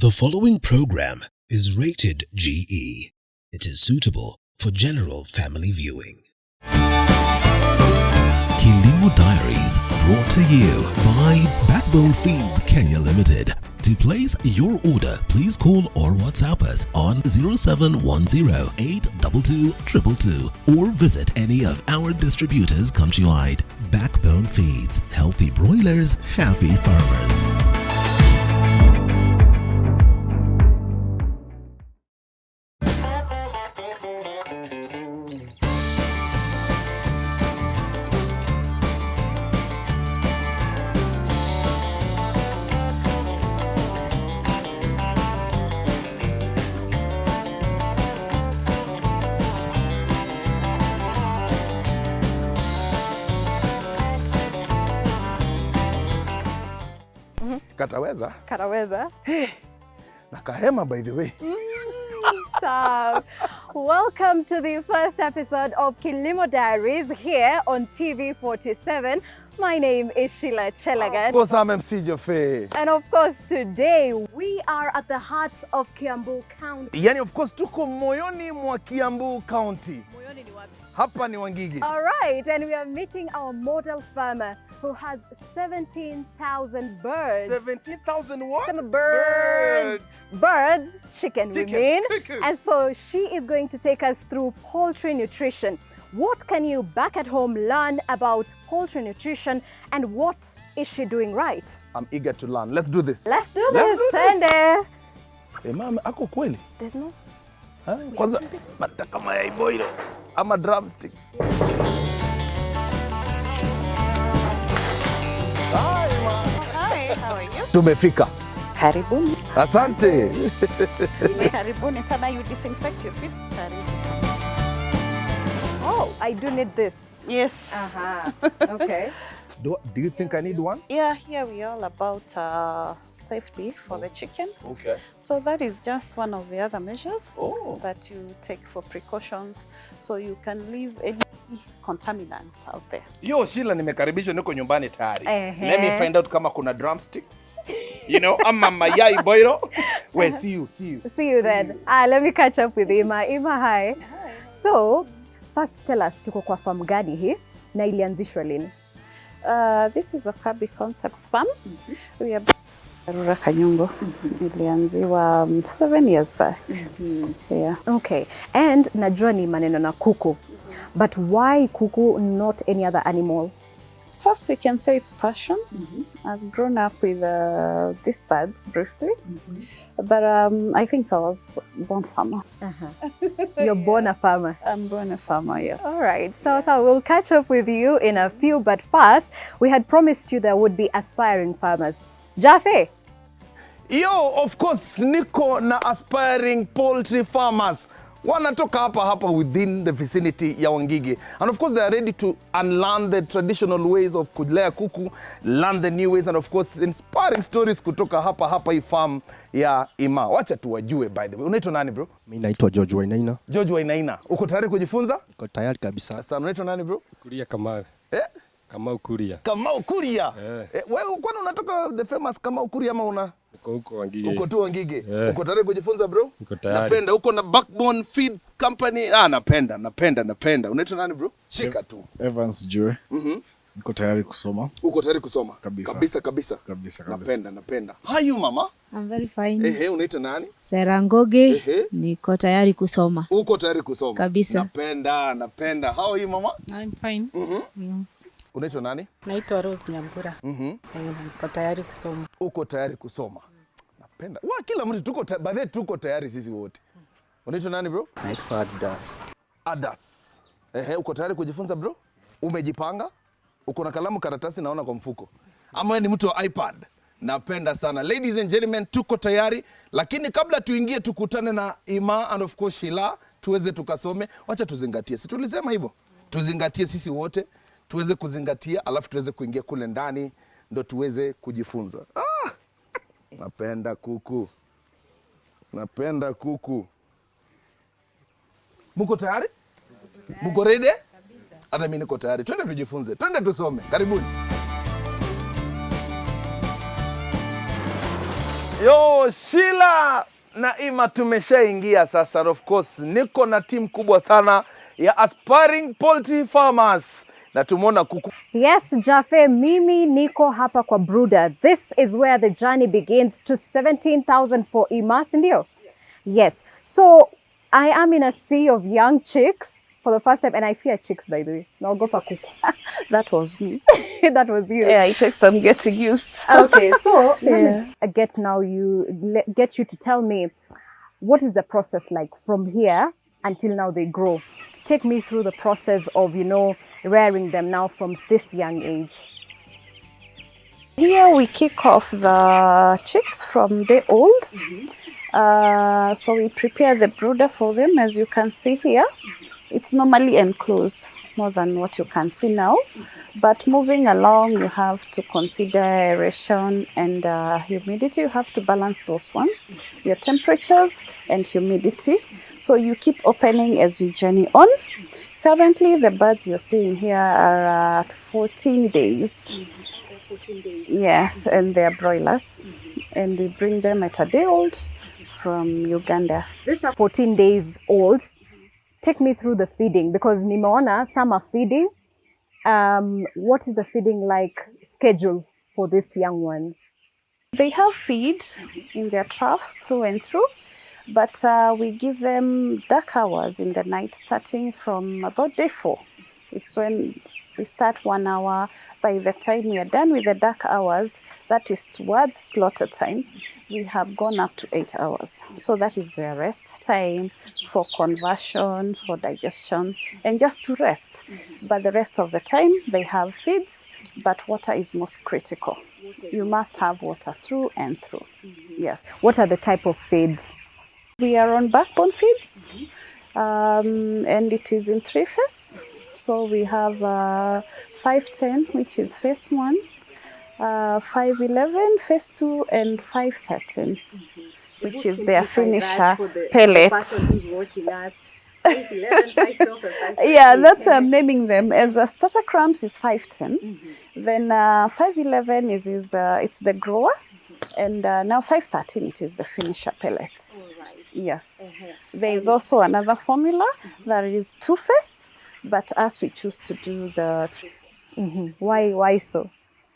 The following program is rated GE. It is suitable for general family viewing. Kilimo Diaries, brought to you by Backbone Feeds Kenya Limited. To place your order, please call or WhatsApp us on 0710-822-222 or visit any of our distributors countrywide. Backbone Feeds, healthy broilers, happy farmers. Kataweza. Nakahema, by the way. So, welcome to the first episode of Kilimo Diaries here on TV47. My name is Sheila Chelagat. Of course, I'm MC Joffe. And of course, today we are at the heart of Kiambu County. Yani, of course, tuko moyoni mwa Kiambu County. Moyoni ni wapi? Hapa ni Wangige. All right, and we are meeting our model farmer who has 17,000 birds. 17,000 what? Birds. Birds, chicken we mean. Chicken. And so she is going to take us through poultry nutrition. What can you back at home learn about poultry nutrition and what is she doing right? I'm eager to learn. Let's do this. Let's do this. Twende. Mama, ako kweli? There's no. Kwanza, nataka mayai boilo ama drumsticks. Hi, ma. Hi, how are you? Tumefika. Karibuni. Asante. Karibuni sana, you disinfect your feet. Karibuni. Oh, I do need this. Yes. Okay. Do you think I need one? Yeah, here we are all about safety for the chicken. Okay. So that is just one of the other measures that you take for precautions so you can leave any contaminants out there. Yo, Sheila, nimekaribishwa niko nyumbani tayari. Let me find out kama kuna drumsticks. You know, ama mayai boilo. Wait, see you. See you then. Let me catch up with Ima. Ima, hi. So, first tell us, tuko kwa farm gani hii na ilianzishwa lini? This is a Kabi Concepts Farm. We are Rura Kanyungo. Ilianziwa 7 years back. Yeah. Okay. And najua ni maneno na kuku. But why kuku, not any other animal? First, we can say it's passion. I've grown up with these birds briefly, but I think I was born farmer. You're born a farmer. I'm born a farmer, yes. All right, so we'll catch up with you in a few, but first, we had promised you there would be aspiring farmers. Jaffe? Yo, of course, niko na aspiring poultry farmers. Wanatoka hapa within the vicinity ya Wangige. And of course, they are ready to unlearn the traditional ways of kulea kuku, learn the new ways, and of course, inspiring stories kutoka hapa hii farm ya Ima. Wacha tuwajue, by the way. Unaitwa nani, bro? Mimi naitwa George Wainaina. George Wainaina. Uko tayari kujifunza? Niko tayari kabisa. Sasa unaitwa nani, bro? Kuria Kamau. Kamau Kuria. Kamau Kuria. Wewe kwani unatoka the famous Kamau Kuria ama una? Uko Wangige. Uko tu Wangige. Uko tayari kujifunza, bro? Niko tayari. Napenda uko na Backbone Feeds Company. Napenda. Unaitwa nani, bro? Chika tu. Evans Joe. Niko tayari kusoma. Uko tayari kusoma? Kabisa. Kabisa. Napenda. How you, mama? I'm very fine. Unaitwa nani? Serangoge. Niko tayari kusoma. Uko tayari kusoma? Kabisa. Napenda. How are you, mama? I'm fine. Unaitwa nani? Naitwa Rose Nyambura. Niko tayari kusoma. Uko tayari kusoma? Napenda. Kila mtu tuko tayari sisi wote. Unaitwa nani, bro? Naitwa Adas. Uko tayari kujifunza, bro? Umejipanga? Uko na kalamu, karatasi naona kwa mfuko. Ama wewe ni mtu wa iPad? Napenda sana. Ladies and gentlemen, tuko tayari, lakini kabla tuingie tukutane na Ima and of course Sheila, tuweze tukasome. Wacha tuzingatie. Si tulisema hivyo? Tuzingatie sisi wote, tuweze kuzingatia, alafu tuweze kuingia kule ndani ndo tuweze kujifunza. Napenda kuku. Muko tayari? Muko ready? Hata mimi niko tayari. Twende tujifunze. Twende tusome. Karibuni. Yo, Sheila na Ima tumeshaingia sasa. Of course, niko na timu kubwa sana ya aspiring poultry farmers. Na tumeona kuku. Yes, Jaffe, mimi niko hapa kwa brooder. This is where the journey begins to 17,000 for Ima, ndio? Yes. So, I am in a sea of young chicks for the first time, and I fear chicks, by the way. Naogopa kuku. That was me. That was you. Yeah, it takes some getting used. Okay, so Yeah. get you to tell me, what is the process like from here until now they grow? Take me through the process of, rearing them now from this young age. Here we kick off the chicks from day old. So we prepare the brooder for them, as you can see here. It's normally enclosed, more than what you can see now. But moving along, you have to consider aeration and humidity. You have to balance those ones, your temperatures and humidity. So you keep opening as you journey on. Currently, the birds you're seeing here are at 14 days. 14 days. Yes, and they're broilers. And we bring them at a day old from Uganda. These are 14 days old. Take me through the feeding, because nimeona some are feeding. What is the feeding like schedule for these young ones? They have feed in their troughs through and through, but we give them dark hours in the night starting from about day 4. It's when we start 1 hour. By the time we are done with the dark hours, that is towards slaughter time, we have gone up to 8 hours. So that is their rest time for conversion, for digestion, and just to rest. But the rest of the time, they have feeds, but water is most critical. You must have water through and through. Yes. What are the type of feeds? We are on backbone feeds, and it is in 3 phases. So we have 510, which is phase 1, 511, phase 2, and 513, which is their finisher pellets. Yeah, that's why I'm naming them. As a starter crumbs is 510, then 511 is the grower, and now 513 it is the finisher pellets. Yes. There is also another formula that is 2 phase, but as we choose to do the 3. Why so?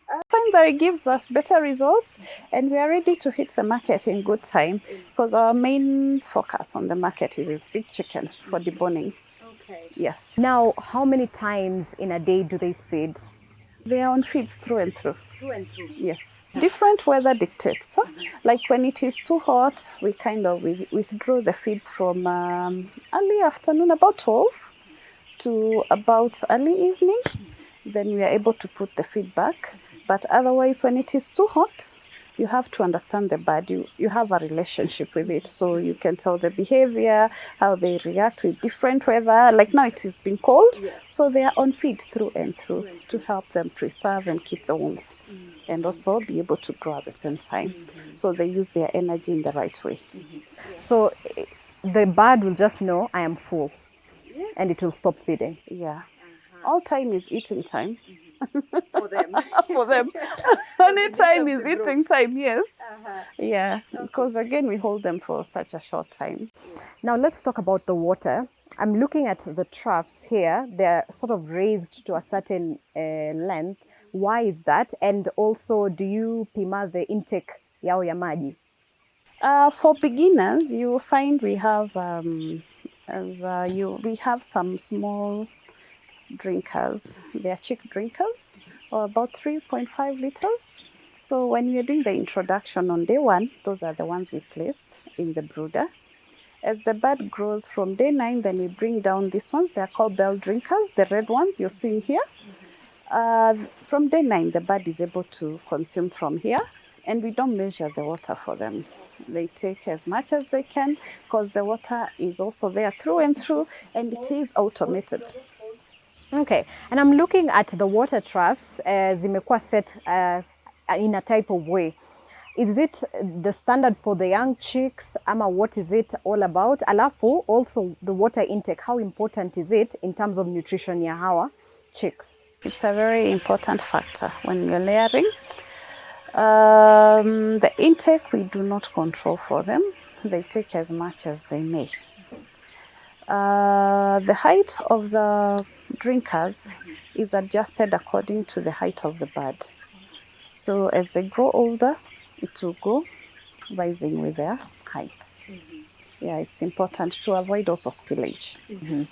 I find that it gives us better results, and we are ready to hit the market in good time, because our main focus on the market is big chicken for deboning. Okay. Yes. Now, how many times in a day do they feed? They are on feeds through and through. Through and through. Yes. Different weather dictates. Like when it is too hot, we kind of withdraw the feeds from early afternoon, about 12, to about early evening. Then we are able to put the feed back. But otherwise, when it is too hot, you have to understand the bird. You have a relationship with it, so you can tell the behavior, how they react with different weather. Like now it has been cold, so they are on feed through and through to help them preserve and keep the wounds, and also be able to grow at the same time. So they use their energy in the right way. So the bird will just know, I am full, and it will stop feeding. Yeah. All time is eating time. For them. For them. Only time is eating time, yes. Yeah, because again, we hold them for such a short time. Now let's talk about the water. I'm looking at the troughs here. They're sort of raised to a certain length. Why is that? And also, do you pima the intake yao ya maji? For beginners, you will find we have we have some small drinkers. They are chick drinkers, or about 3.5 liters. So when we are doing the introduction on day 1, those are the ones we place in the brooder. As the bird grows from day 9, then we bring down these ones. They are called bell drinkers, the red ones you're seeing here. From day 9, the bird is able to consume from here, and we don't measure the water for them. They take as much as they can, because the water is also there through and through, and it is automated. Okay, and I'm looking at the water troughs zimekuwa set in a type of way. Is it the standard for the young chicks, ama what is it all about? Alafu, also the water intake, how important is it in terms of nutrition ya hawa chicks? It's a very important factor when you're layering. The intake we do not control for them. They take as much as they may. The height of the drinkers is adjusted according to the height of the bird. So as they grow older, it will go rising with their heights. Yeah, it's important to avoid also spillage.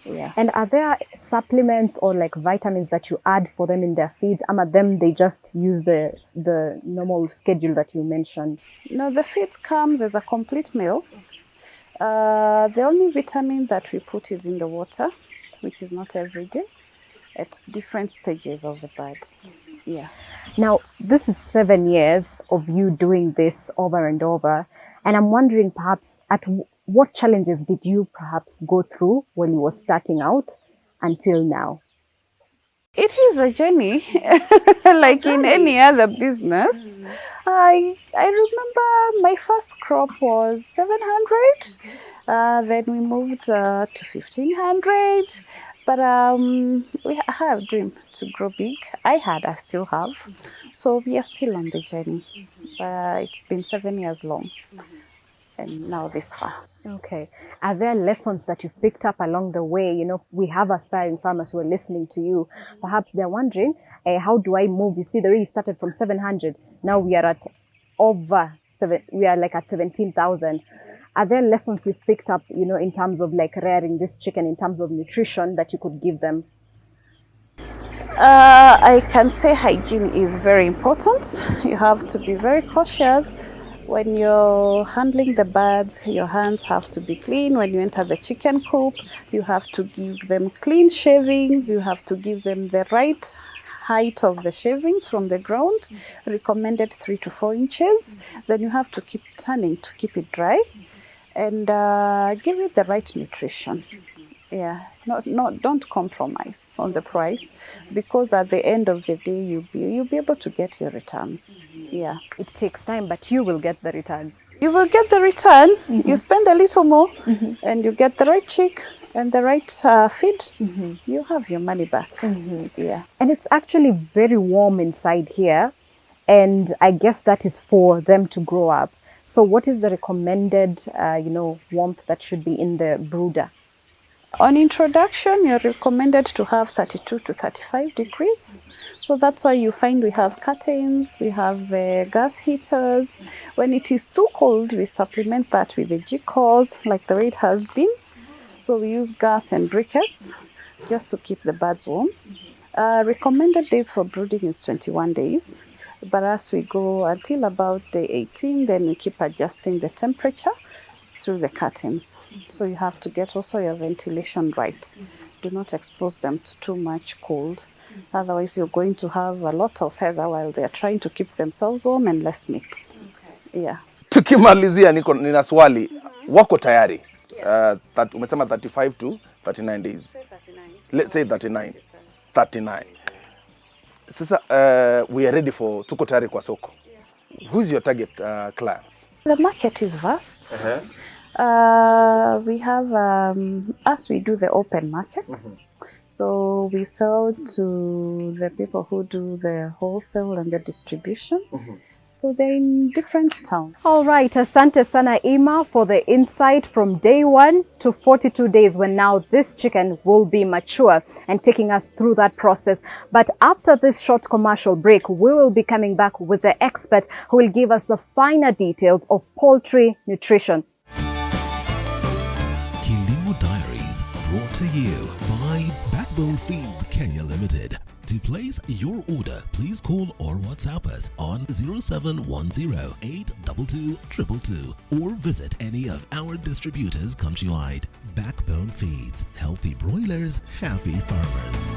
Yeah. And are there supplements or like vitamins that you add for them in their feeds? Them they just use the normal schedule that you mentioned? No, the feed comes as a complete meal. The only vitamin that we put is in the water, which is not every day, at different stages of the bird. Yeah. Now, this is 7 years of you doing this over and over. And I'm wondering perhaps what challenges did you perhaps go through when you were starting out until now? It is a journey, like in any other business. I remember my first crop was 700, then we moved to 1500. But I have a dream to grow big. I still have. So we are still on the journey. It's been 7 years long, and now this far. Okay. Are there lessons that you've picked up along the way? You know, we have aspiring farmers who are listening to you. Perhaps they're wondering, how do I move? You see, the way you started from 700, now we are at at 17,000. Are there lessons you've picked up, in terms of like rearing this chicken, in terms of nutrition that you could give them? I can say hygiene is very important. You have to be very cautious. When you're handling the birds, your hands have to be clean. When you enter the chicken coop, you have to give them clean shavings. You have to give them the right height of the shavings from the ground, recommended 3 to 4 inches. Then you have to keep turning to keep it dry, and give it the right nutrition. Yeah, don't compromise on the price, because at the end of the day you'll be able to get your returns. Yeah, it takes time, but you will get the returns. You will get the return. You spend a little more, and you get the right chick and the right feed. You have your money back. Yeah, and it's actually very warm inside here, and I guess that is for them to grow up. So what is the recommended, warmth that should be in the brooder? On introduction, you're recommended to have 32 to 35 degrees. So that's why you find we have curtains, we have the gas heaters. When it is too cold, we supplement that with the G-cores, like the way it has been. So we use gas and briquettes just to keep the birds warm. Recommended days for brooding is 21 days. But as we go until about day 18, then we keep adjusting the temperature through the curtains. So you have to get also your ventilation right. Do not expose them to too much cold. Otherwise you're going to have a lot of heather while they're trying to keep themselves warm and less meat. Yeah. Tukimalizia nina swali. Wako tayari? Umesema 35 to 39 days. Say 39. Let's say 39. 39. Sasa we are ready for tuko tayari kwa soko. Who's your target clients? The market is vast. We have, as we do the open market, so we sell to the people who do the wholesale and the distribution. So they're in different towns. All right, asante sana Ima for the insight from day 1 to 42 days when now this chicken will be mature, and taking us through that process. But after this short commercial break, we will be coming back with the expert who will give us the finer details of poultry nutrition. Kilimo Diaries, brought to you by Backbone Feeds Kenya Limited. To place your order, please call or WhatsApp us on 0710-822-222 or visit any of our distributors countrywide. Backbone Feeds, healthy broilers, happy farmers.